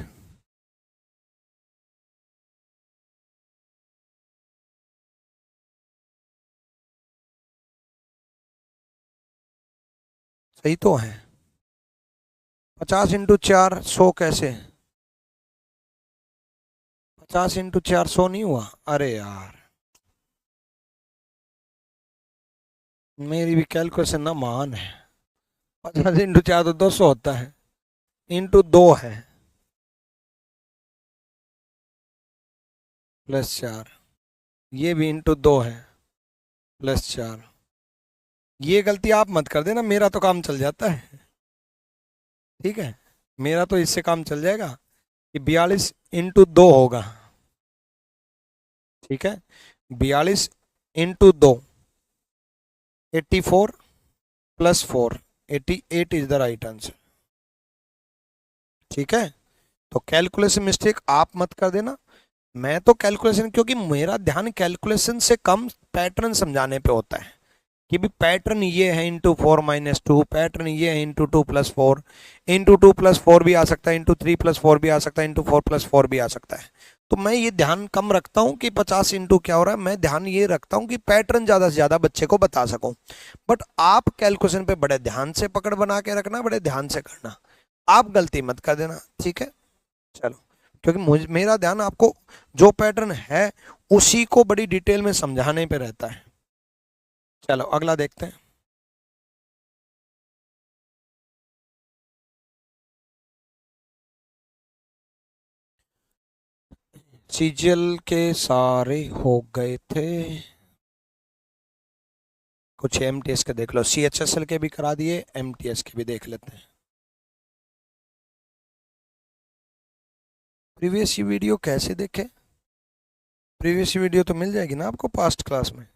सही तो है। 50 × 4 100 कैसे? 50 × 4 100 नहीं हुआ? अरे यार मेरी भी कैलकुलेशन ना मान है। 50 × 4 तो 200 होता है, × 2 है, +4, ये भी × 2 है, +4। ये गलती आप मत कर देना, मेरा तो काम चल जाता है, ठीक है। मेरा तो इससे काम चल जाएगा कि 42 × 2 होगा, ठीक है। 42 × 2 84 +4 88 इज द राइट आंसर, ठीक है। तो कैलकुलेशन मिस्टेक आप मत कर देना। मैं तो कैलकुलेशन, क्योंकि मेरा ध्यान कैलकुलेशन से कम पैटर्न समझाने पे होता है कि भी पैटर्न ये है × 4 - 2, पैटर्न ये है × 2 + 4, × 2 + 4 भी आ सकता है, × 3 + 4 भी आ सकता है, × 4 + 4 भी आ सकता है। तो मैं ये ध्यान कम रखता हूँ कि 50 × क्या हो रहा है, मैं ध्यान ये रखता हूँ कि पैटर्न ज्यादा से ज्यादा बच्चे को बता सकूं। बट आप कैलकुलेशन पे बड़े ध्यान से पकड़ बना के रखना, बड़े ध्यान से करना, आप गलती मत कर देना, ठीक है। चलो, क्योंकि मुझे मेरा ध्यान आपको जो पैटर्न है उसी को बड़ी डिटेल में समझाने पे रहता है। चलो अगला देखते हैं। सीजीएल के सारे हो गए थे, कुछ एमटीएस के देख लो, सीएचएसएल के भी करा दिए, एमटीएस के भी देख लेते हैं। प्रीवियस वीडियो कैसे देखें? प्रीवियस वीडियो तो मिल जाएगी ना आपको पास्ट क्लास में।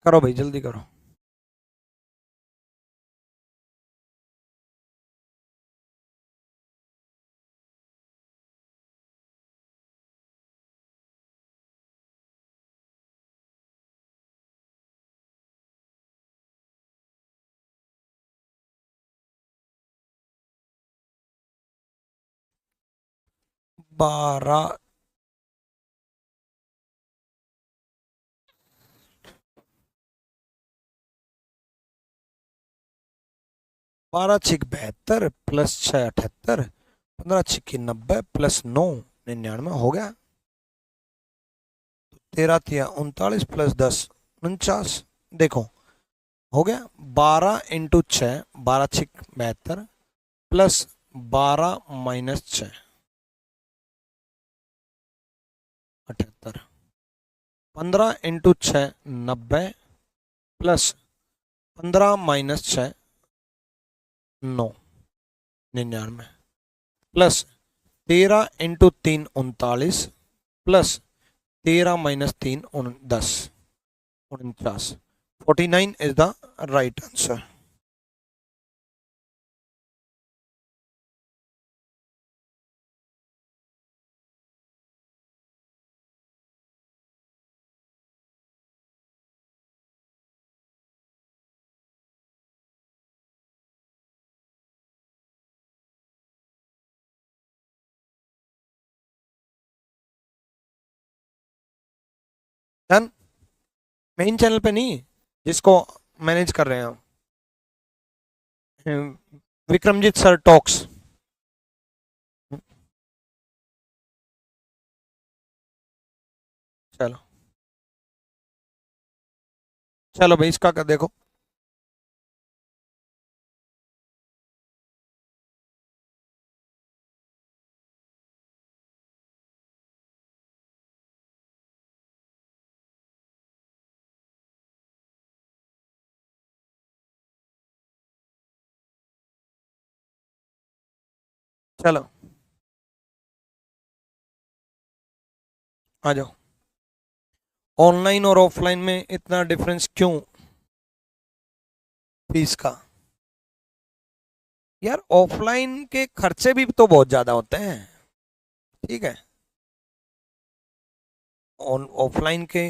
करो भाई जल्दी करो। 12 12 छिक 72 प्लस 6 78, 15 छिक्की 90 प्लस 9 99 हो गया। 13 तिया 39 प्लस 10 49। देखो हो गया। 12 × 6, 12 छिक 72 plus 12 minus 6 78, 15 × 6 90 plus 15 minus 6 9 99 plus 13 × 3 39 plus 13 minus 3 10 49। 49 is the right answer. Done. Main channel पे नहीं, जिसको मैनेज कर रहे हैं हम, विक्रमजीत सर टॉक्स। चलो चलो भाई इसका कर देखो। चलो आ जाओ। ऑनलाइन और ऑफलाइन में इतना डिफरेंस क्यों फीस का? यार ऑफलाइन के खर्चे भी तो बहुत ज्यादा होते हैं, ठीक है। ऑफलाइन के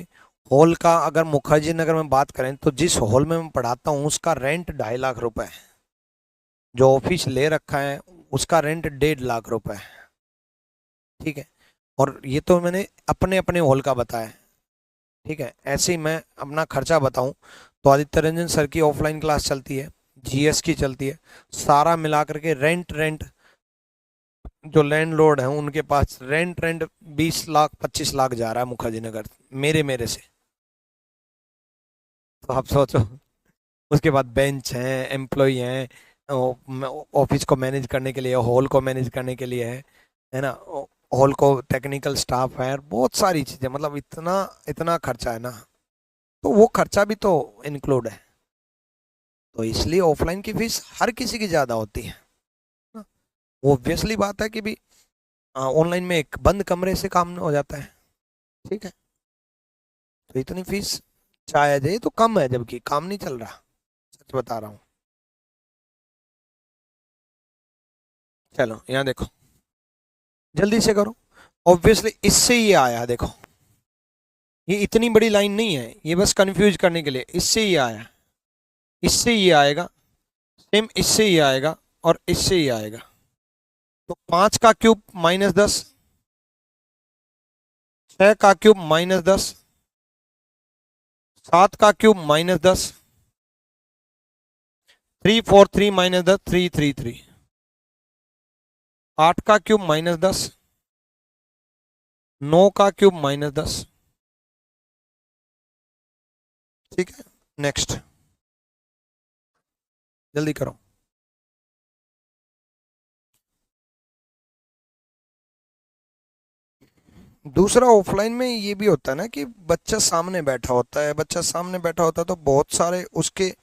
हॉल का अगर मुखर्जी नगर में बात करें तो जिस हॉल में मैं पढ़ाता हूँ उसका रेंट 2.5 लाख रुपए है। जो ऑफिस ले रखा है उसका रेंट 1.5 लाख रुपए है, ठीक है। और ये तो मैंने अपने अपने हॉल का बताया, ठीक है। ऐसे ही मैं अपना खर्चा बताऊं तो आदित्य रंजन सर की ऑफलाइन क्लास चलती है, जीएस की चलती है, सारा मिला करके रेंट रेंट जो लैंडलॉर्ड है उनके पास रेंट रेंट 20 लाख 25 लाख जा रहा है मुखर्जी नगर, मेरे से। तो आप सोचो, उसके बाद बेंच हैं, एम्प्लॉय हैं, ऑफिस को मैनेज करने के लिए, हॉल को मैनेज करने के लिए है ना, हॉल को टेक्निकल स्टाफ है, बहुत सारी चीजें, मतलब इतना इतना खर्चा है ना, तो वो खर्चा भी तो इंक्लूड है। तो इसलिए ऑफलाइन की फीस हर किसी की ज्यादा होती है। वो ऑब्वियसली बात है कि भी ऑनलाइन में एक बंद कमरे से काम हो जाता है, ठीक है। तो इतनी फीस चाहे जाए तो कम है, जबकि काम नहीं चल रहा, सच बता रहा हूँ। चलो यहाँ देखो, जल्दी से करो। ऑब्वियसली इससे ये आया, देखो ये इतनी बड़ी लाइन नहीं है, ये बस कंफ्यूज करने के लिए, इससे ये आया, इससे ये आएगा, सेम इससे ये आएगा, और इससे ये आएगा। तो 5 का क्यूब -10, 6 का क्यूब -10, 7 का क्यूब -10, 3 4 3 -10 3 3 3, 8 का क्यूब -10, 9 का क्यूब -10, ठीक है। नेक्स्ट, जल्दी करो। दूसरा ऑफलाइन में ये भी होता है ना कि बच्चा सामने बैठा होता है, बच्चा सामने बैठा होता है तो बहुत सारे उसके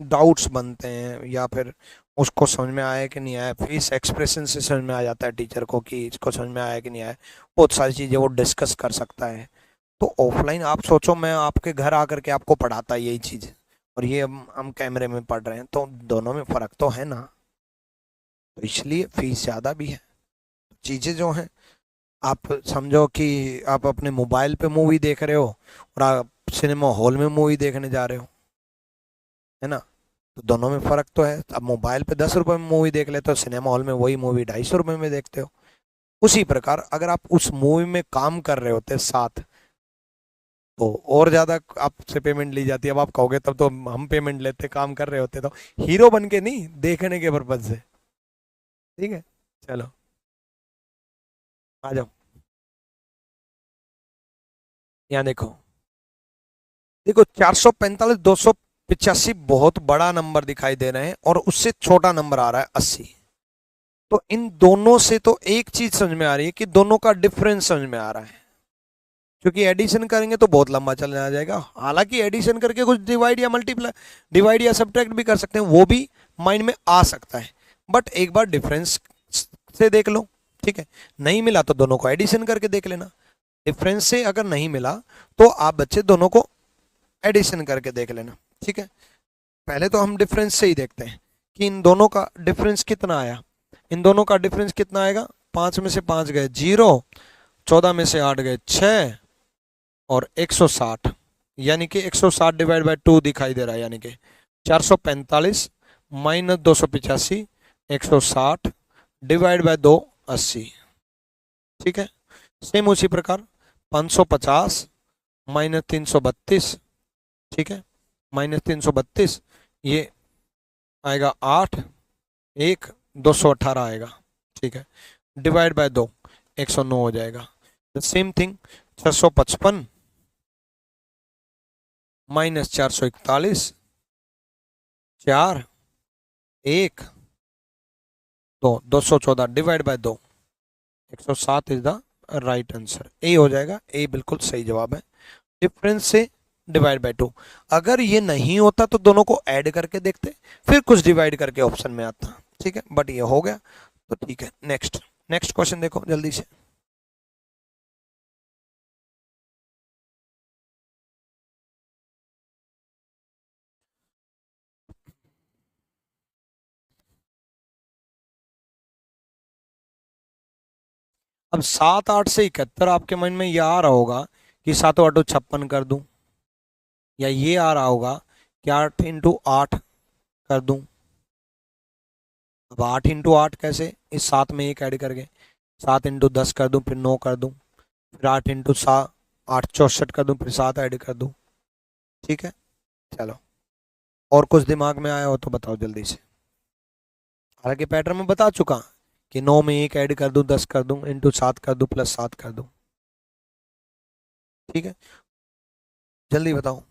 डाउट्स बनते हैं, या फिर उसको समझ में आया कि नहीं आया, फेस एक्सप्रेशन से समझ में आ जाता है टीचर को कि इसको समझ में आया कि नहीं आया। बहुत सारी चीज़ें वो डिस्कस कर सकता है। तो ऑफलाइन आप सोचो, मैं आपके घर आकर के आपको पढ़ाता यही चीज़, और ये हम कैमरे में पढ़ रहे हैं, तो दोनों में फ़र्क तो है ना। तो इसलिए फीस ज़्यादा भी है। चीज़ें जो हैं, आप समझो कि आप अपने मोबाइल पे मूवी देख रहे हो और आप सिनेमा हॉल में मूवी देखने जा रहे हो, है ना। तो दोनों में फर्क तो है। अब मोबाइल पे 10 रुपए में मूवी देख लेते हो, सिनेमा हॉल में वही मूवी 250 रुपए में देखते हो। उसी प्रकार अगर आप उस मूवी में काम कर रहे होते साथ तो और ज्यादा आपसे पेमेंट ली जाती है। अब आप कहोगे तब तो हम पेमेंट लेते, काम कर रहे होते तो, हीरो बन के नहीं, देखने के पर्पज से। ठीक है, चलो आ जाओ। यहाँ देखो, देखो 445 285 बहुत बड़ा नंबर दिखाई दे रहे हैं और उससे छोटा नंबर आ रहा है 80। तो इन दोनों से तो एक चीज समझ में आ रही है कि दोनों का डिफरेंस समझ में आ रहा है, क्योंकि एडिशन करेंगे तो बहुत लंबा चलने आ जाएगा। हालांकि एडिशन करके कुछ डिवाइड या मल्टीप्लाई, डिवाइड या सब्ट्रैक्ट भी कर सकते हैं, वो भी माइंड में आ सकता है, बट एक बार डिफरेंस से देख लो। ठीक है, नहीं मिला तो दोनों को एडिशन करके देख लेना। डिफरेंस से अगर नहीं मिला तो आप बच्चे दोनों को एडिशन करके देख लेना। ठीक है, पहले तो हम डिफरेंस से ही देखते हैं कि इन दोनों का डिफरेंस कितना आया। इन दोनों का डिफरेंस कितना आएगा, 5 में से 5 गए 0, 14 में से 8 गए 6 और 160, यानी कि 160 डिवाइड बाय 2 दिखाई दे रहा है, यानी कि 445 माइनस 285, 160 डिवाइड बाय 2 80। ठीक है, सेम उसी प्रकार 550 माइनस 332, ठीक है, माइनस 332 ये आएगा 8, 1 218 आएगा। ठीक है, डिवाइड बाय 2 109 हो जाएगा। The same thing 655 minus 441, 4 1 2 214 divide by 2 107 is the right answer. A हो जाएगा, ए बिल्कुल सही जवाब है। डिफरेंस से डिवाइड बाय 2, अगर ये नहीं होता तो दोनों को ऐड करके देखते, फिर कुछ डिवाइड करके ऑप्शन में आता। ठीक है, बट ये हो गया तो ठीक है। नेक्स्ट नेक्स्ट क्वेश्चन देखो जल्दी से। अब 7 8 से 71 आपके माइंड में ये आ रहा होगा कि 7 8 56 कर दूं, या ये आ रहा होगा कि 8 इंटू 8 कर दूं। अब 8 इंटू 8 कैसे, इस 7 में एक ऐड करके 7 इंटू 10 कर दूं, फिर 9 कर दूं, फिर 8 इंटू 7 8 64 कर दूं, फिर 7 ऐड कर दूं। ठीक है, चलो और कुछ दिमाग में आया हो तो बताओ जल्दी से। हालांकि पैटर्न में बता चुका कि 9 में एक ऐड कर दूं, 10 कर दूं, इंटू 7 कर दूं, प्लस 7 कर दूं। ठीक है, जल्दी बताओ।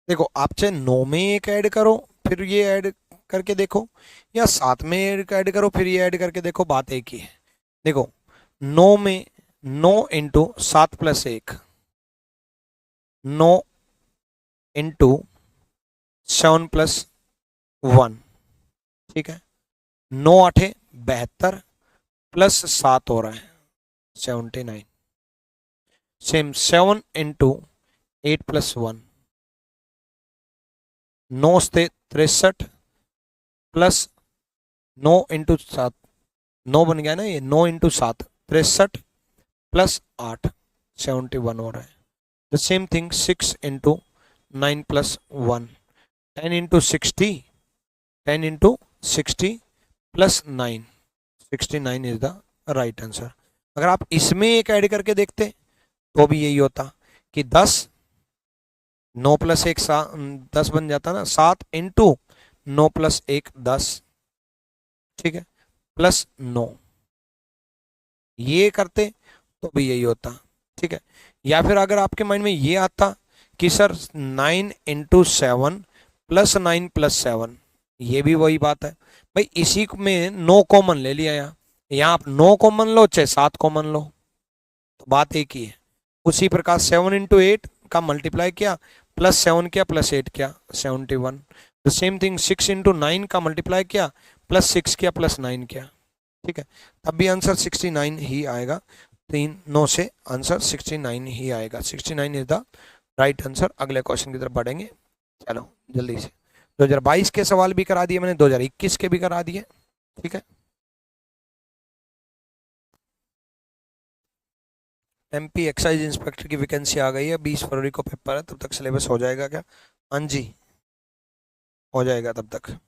देखो, आप चाहे 9 में एक ऐड करो फिर ये ऐड करके देखो, या 7 में एक ऐड करो फिर ये ऐड करके देखो, बात एक ही है। देखो 9 में 9 इंटू 7 प्लस 1, 9 इंटू 7 प्लस 1। ठीक है, 9 8 72 प्लस 7 हो रहा है 79। सेम 7 इंटू 8 प्लस 1, 9 से 63 प्लस 9 इंटू 7, 9 बन गया ना ये, 9 इंटू 7 63 प्लस 8 71 हो रहा है। The same thing 6 into 9 plus 1, 10 into 60, 10 into 60 plus 9 69 is the right answer. अगर आप इसमें एक ऐड करके देखते तो भी यही होता कि 10, 9 प्लस 1 10 बन जाता ना, 7 इंटू 9 प्लस 1 10। ठीक है, प्लस 9, ये करते तो भी यही होता। ठीक है, या फिर अगर आपके माइंड में ये आता कि सर 9 इंटू 7 प्लस 9 प्लस 7, ये भी वही बात है भाई, इसी में 9 कॉमन ले लिया। यहाँ आप 9 कॉमन लो चाहे 7 कॉमन लो, तो बात एक ही है। उसी प्रकार 7 इंटू 8 का मल्टीप्लाई किया, प्लस 7 किया, प्लस 8 किया 71। द सेम थिंग 6 इंटू 9 का मल्टीप्लाई किया, प्लस 6 किया, प्लस 9 किया। ठीक है, तब भी आंसर 69 ही आएगा। 3 9 से आंसर 69 ही आएगा। 69 इज द राइट आंसर। अगले क्वेश्चन की तरफ बढ़ेंगे, चलो जल्दी से। 2022 के सवाल भी करा दिए मैंने, 2021 के भी करा दिए, ठीक है। एमपी एक्साइज इंस्पेक्टर की वैकेंसी आ गई है, 20 फरवरी को पेपर है, तब तक सिलेबस हो जाएगा क्या? हाँ जी, हो जाएगा तब तक।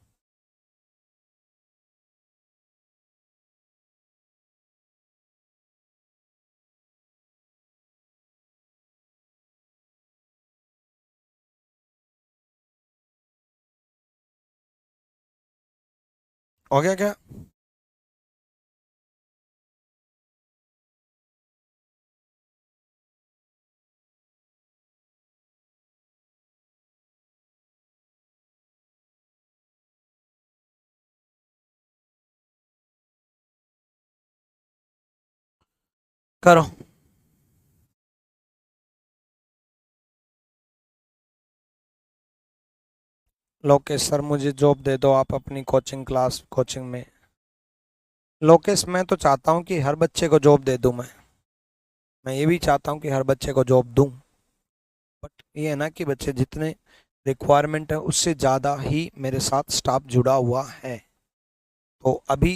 हो गया क्या? करो। लोकेश सर मुझे जॉब दे दो आप अपनी कोचिंग में। लोकेश मैं तो चाहता हूँ कि हर बच्चे को जॉब दे दूँ मैं ये भी चाहता हूँ कि हर बच्चे को जॉब दूँ, बट ये है ना कि बच्चे जितने रिक्वायरमेंट है उससे ज़्यादा ही मेरे साथ स्टाफ जुड़ा हुआ है। तो अभी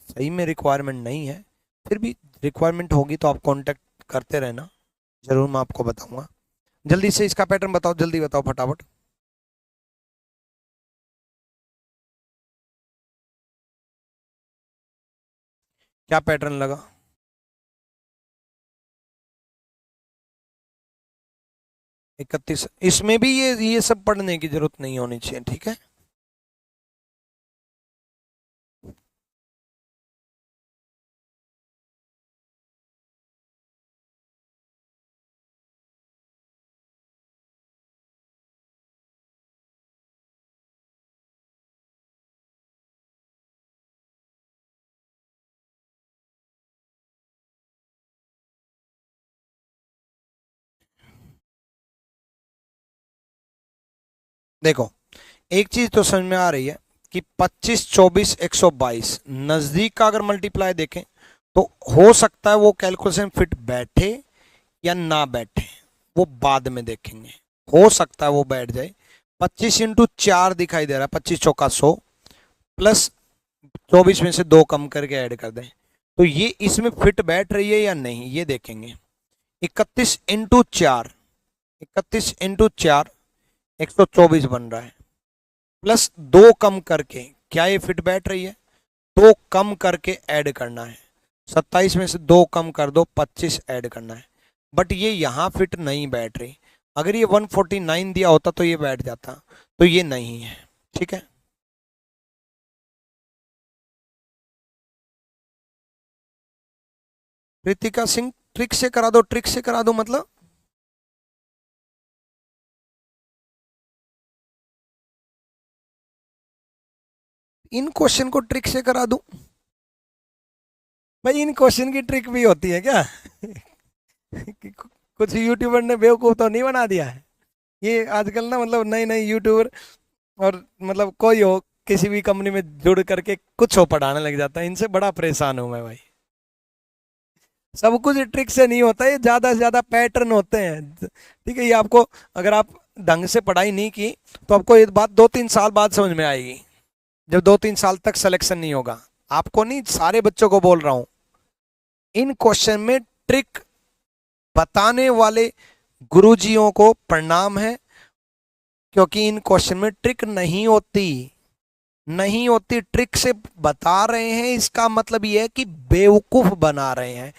सही में रिक्वायरमेंट नहीं है, फिर भी रिक्वायरमेंट होगी तो आप कांटेक्ट करते रहना, ज़रूर मैं आपको बताऊंगा। जल्दी से इसका पैटर्न बताओ, जल्दी बताओ फटाफट। क्या पैटर्न लगा? 31, इसमें भी ये सब पढ़ने की जरूरत नहीं होनी चाहिए, ठीक है। देखो, एक चीज तो समझ में आ रही है कि 25, 24, 122 नजदीक का अगर मल्टीप्लाई देखें तो हो सकता है वो कैलकुलेशन फिट बैठे या ना बैठे, वो बाद में देखेंगे। हो सकता है वो बैठ जाए। 25 × 4 दिखाई दे रहा है, 25 × 4 = 100, प्लस 24 में से 2 कम करके ऐड कर दें, तो ये इसमें फिट बैठ रही है या नहीं ये देखेंगे। 31 × 4, 31 × 4 124 बन रहा है, प्लस 2 कम करके, क्या ये फिट बैठ रही है? 2 कम करके ऐड करना है, 27 में से 2 कम कर दो, 25 ऐड करना है, बट ये यहां फिट नहीं बैठ रही। अगर ये 149 दिया होता तो ये बैठ जाता, तो ये नहीं है, ठीक है। कृतिका सिंह, ट्रिक से करा दो, ट्रिक से करा दो मतलब? इन क्वेश्चन को ट्रिक से करा दूं? भाई इन क्वेश्चन की ट्रिक भी होती है क्या? कुछ यूट्यूबर ने बेवकूफ तो नहीं बना दिया है? ये आजकल ना मतलब नए नए यूट्यूबर, और मतलब कोई हो किसी भी कंपनी में जुड़ करके कुछ हो पढ़ाने लग जाता है, इनसे बड़ा परेशान हूं मैं भाई। सब कुछ ट्रिक से नहीं होता, ये ज्यादा से ज्यादा पैटर्न होते हैं, ठीक है। ये आपको, अगर आप ढंग से पढ़ाई नहीं की तो आपको ये बात 2-3 साल बाद समझ में आएगी, जब 2-3 साल तक सिलेक्शन नहीं होगा। आपको नहीं, सारे बच्चों को बोल रहा हूं, इन क्वेश्चन में ट्रिक बताने वाले गुरुजियों को प्रणाम है, क्योंकि इन क्वेश्चन में ट्रिक नहीं होती, नहीं होती। ट्रिक से बता रहे हैं इसका मतलब यह है कि बेवकूफ बना रहे हैं।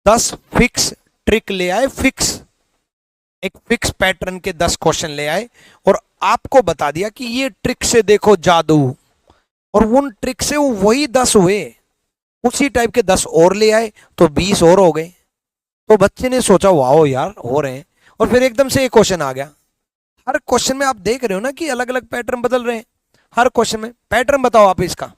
10 फिक्स ट्रिक ले आए, फिक्स एक फिक्स पैटर्न के 10 क्वेश्चन ले आए और आपको बता दिया कि ये ट्रिक से देखो जादू, और उन ट्रिक से वो वही 10 हुए, उसी टाइप के 10 और ले आए तो 20 और हो गए। तो बच्चे ने सोचा वाओ यार हो रहे हैं, और फिर एकदम से एक क्वेश्चन आ गया। हर क्वेश्चन में आप देख रहे हो ना कि अलग अलग पैटर्न बदल रहे हैं, हर क्वेश्चन में पैटर्न बताओ आप इसका।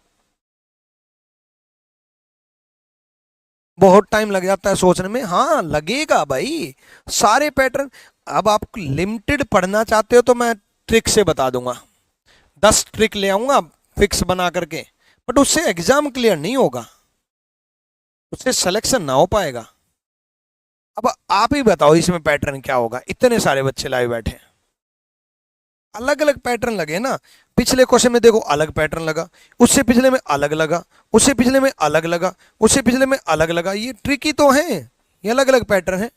बहुत टाइम लग जाता है सोचने में, हाँ लगेगा भाई, सारे पैटर्न। अब आप लिमिटेड पढ़ना चाहते हो तो मैं ट्रिक से बता दूंगा, 10 ट्रिक ले आऊंगा फिक्स बना करके, बट उससे एग्जाम क्लियर नहीं होगा, उससे सिलेक्शन ना हो पाएगा। अब आप ही बताओ इसमें पैटर्न क्या होगा, इतने सारे बच्चे लाइव बैठे हैं। अलग अलग पैटर्न लगे ना। पिछले क्वेश्चन में देखो अलग पैटर्न लगा, उससे पिछले में अलग लगा, उससे पिछले में अलग लगा, उससे पिछले में अलग लगा। ये ट्रिकी तो है, ये अलग अलग पैटर्न है।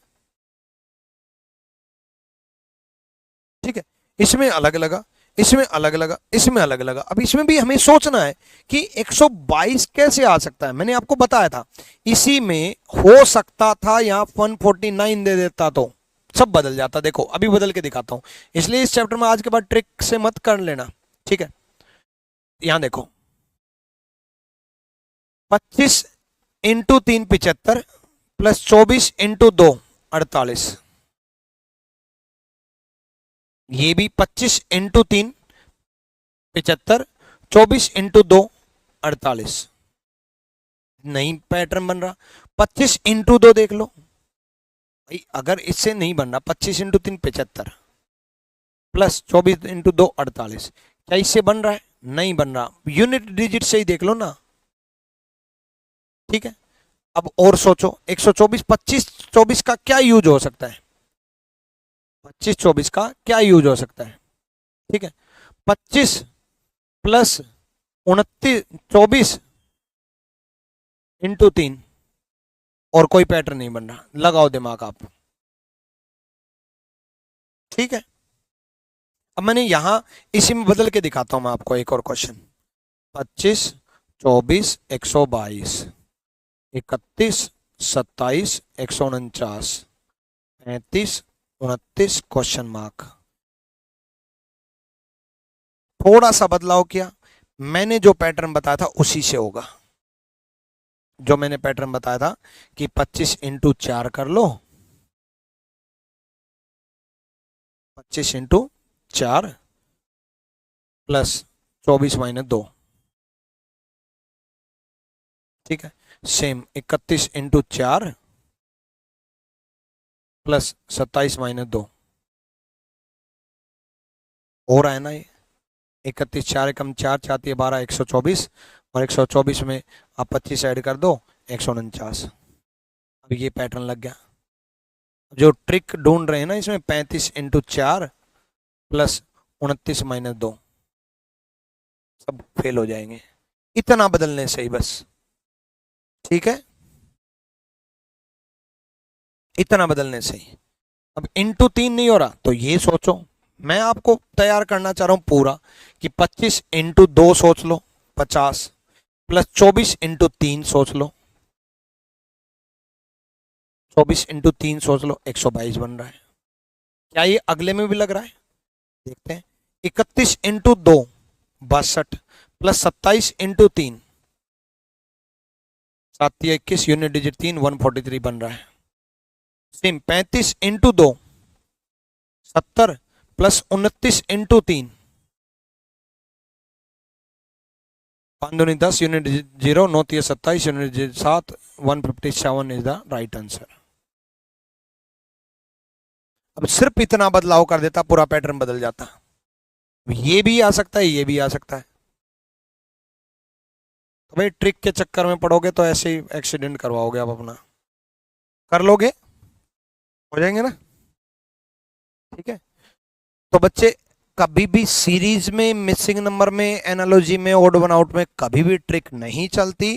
ठीक है, इसमें अलग लगा, इसमें अलग लगा, इसमें अलग लगा। अब इसमें भी हमें सोचना है कि 122 कैसे आ सकता है। मैंने आपको बताया था इसी में हो सकता था यहाँ 149 दे देता तो सब बदल जाता। देखो अभी बदल के दिखाता हूं, इसलिए इस चैप्टर में आज के बाद ट्रिक से मत कर लेना। ठीक है, यहां देखो 25 इंटू 3 75 प्लस 24 इंटू 2 48। ये भी 25 इंटू 3 75, 24 इंटू 2 48। नहीं पैटर्न बन रहा। 25 इंटू 2 देख लो भाई, अगर इससे नहीं बन रहा 25 इंटू 3 75 प्लस 24 इंटू 2 48, क्या इससे बन रहा है? नहीं बन रहा। यूनिट डिजिट से ही देख लो ना। ठीक है, अब और सोचो 124 25 24 का क्या यूज हो सकता है? 25 24 का क्या यूज हो सकता है? ठीक है, 25 प्लस 29 24 इंटू 3, और कोई पैटर्न नहीं बन रहा। लगाओ दिमाग आप। ठीक है, अब मैंने यहां इसी में बदल के दिखाता हूं मैं आपको एक और क्वेश्चन। 25 24 122 31 27 149 35 29 question mark. थोड़ा सा बदलाव किया, मैंने जो पैटर्न बताया था उसी से होगा। जो मैंने पैटर्न बताया था कि 25 इंटू 4 कर लो, 25 इंटू 4 प्लस 24 माइनस 2। ठीक है, सेम 31 इंटू 4 प्लस 27 माइनस 2 हो रहा है ना ये। 31 4 कम 4 चाहती है 12 124, और 124 में आप 25 ऐड कर दो 149। अब ये पैटर्न लग गया। जो ट्रिक ढूंढ रहे हैं ना इसमें 35 इंटू 4 प्लस 29 माइनस 2, सब फेल हो जाएंगे इतना बदलने से ही बस। ठीक है, इतना बदलने से ही। अब इंटू 3 नहीं हो रहा तो ये सोचो, मैं आपको तैयार करना चाह रहा हूं पूरा कि 25 इंटू 2 सोच लो 50 प्लस 24 इंटू 3 सोच लो, 24 इंटू 3 सोच लो 122 बन रहा है। क्या ये अगले में भी लग रहा है? देखते हैं। 31 into 2 62 plus 27 into 3 7 21 unit digit 3 143 बन रहा है। सेम 35 इंटू 2 70 प्लस 29 इंटू 3 5 दूनी 10 unit 0 9 3 27 unit 7 157 is the right answer. अब सिर्फ इतना बदलाव कर देता पूरा पैटर्न बदल जाता। ये भी आ सकता है, ये भी आ सकता है। तो भाई ट्रिक के चक्कर में पड़ोगे तो ऐसे ही एक्सीडेंट करवाओगे आप अपना। कर लोगे, हो जाएंगे ना। ठीक है, तो बच्चे कभी भी सीरीज में मिसिंग नंबर में एनालॉजी में ओड वन आउट में कभी भी ट्रिक नहीं चलती।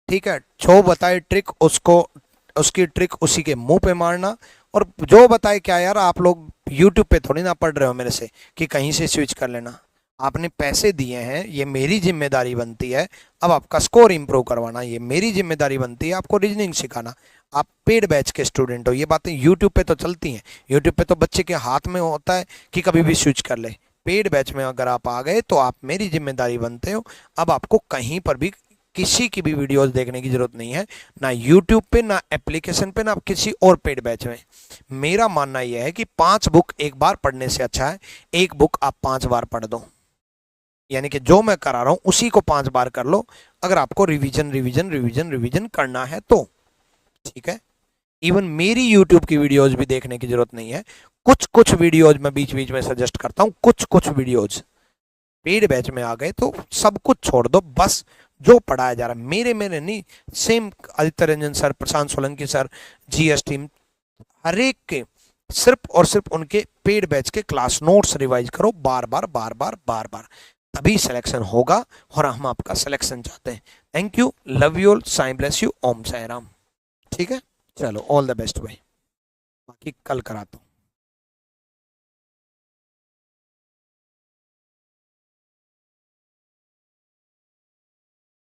ठीक है, जो बताए ट्रिक उसको, उसकी ट्रिक उसी के मुंह पे मारना। और जो बताए क्या यार, आप लोग यूट्यूब पे थोड़ी ना पढ़ रहे हो मेरे से कि कहीं से स्विच कर लेना। आपने पैसे दिए हैं, ये मेरी जिम्मेदारी बनती है। अब आपका स्कोर इंप्रूव करवाना ये मेरी जिम्मेदारी बनती है, आपको रीजनिंग सिखाना। आप पेड बैच के स्टूडेंट हो, ये बातें यूट्यूब पे तो चलती हैं। यूट्यूब पे तो बच्चे के हाथ में होता है कि कभी भी स्विच कर ले। पेड बैच में अगर आप आ गए तो आप मेरी जिम्मेदारी बनते हो। अब आपको कहीं पर भी किसी की भी वीडियोस देखने की जरूरत नहीं है, ना यूट्यूब पे, ना एप्लीकेशन पे, ना किसी और पेड बैच में। मेरा मानना यह है कि 5 बुक एक बार पढ़ने से अच्छा है एक बुक आप 5 बार पढ़ दो। यानी कि जो मैं करा रहा हूं उसी को 5 बार कर लो, अगर आपको रिवीजन रिवीजन रिवीजन रिवीजन करना है तो। ठीक है, इवन मेरी यूट्यूब की वीडियोज भी देखने की जरूरत नहीं है। कुछ कुछ वीडियोज मैं बीच बीच में सजेस्ट करता हूं, कुछ कुछ वीडियोज। पेड बैच में आ गए तो सब कुछ छोड़ दो, बस जो पढ़ाया जा रहा है मेरे मेरे नहीं, सेम आदित्य रंजन सर, प्रशांत सोलंकी सर, जीएस टीम, हर एक के सिर्फ और सिर्फ उनके पेड बैच के क्लास नोट्स रिवाइज करो बार बार बार बार बार बार, तभी सिलेक्शन होगा और हम आपका सिलेक्शन चाहते हैं। Thank you, love you all, Sai bless you, Om Sai Ram. ठीक है, चलो ऑल द बेस्ट भाई, बाकी कल कराता हूँ।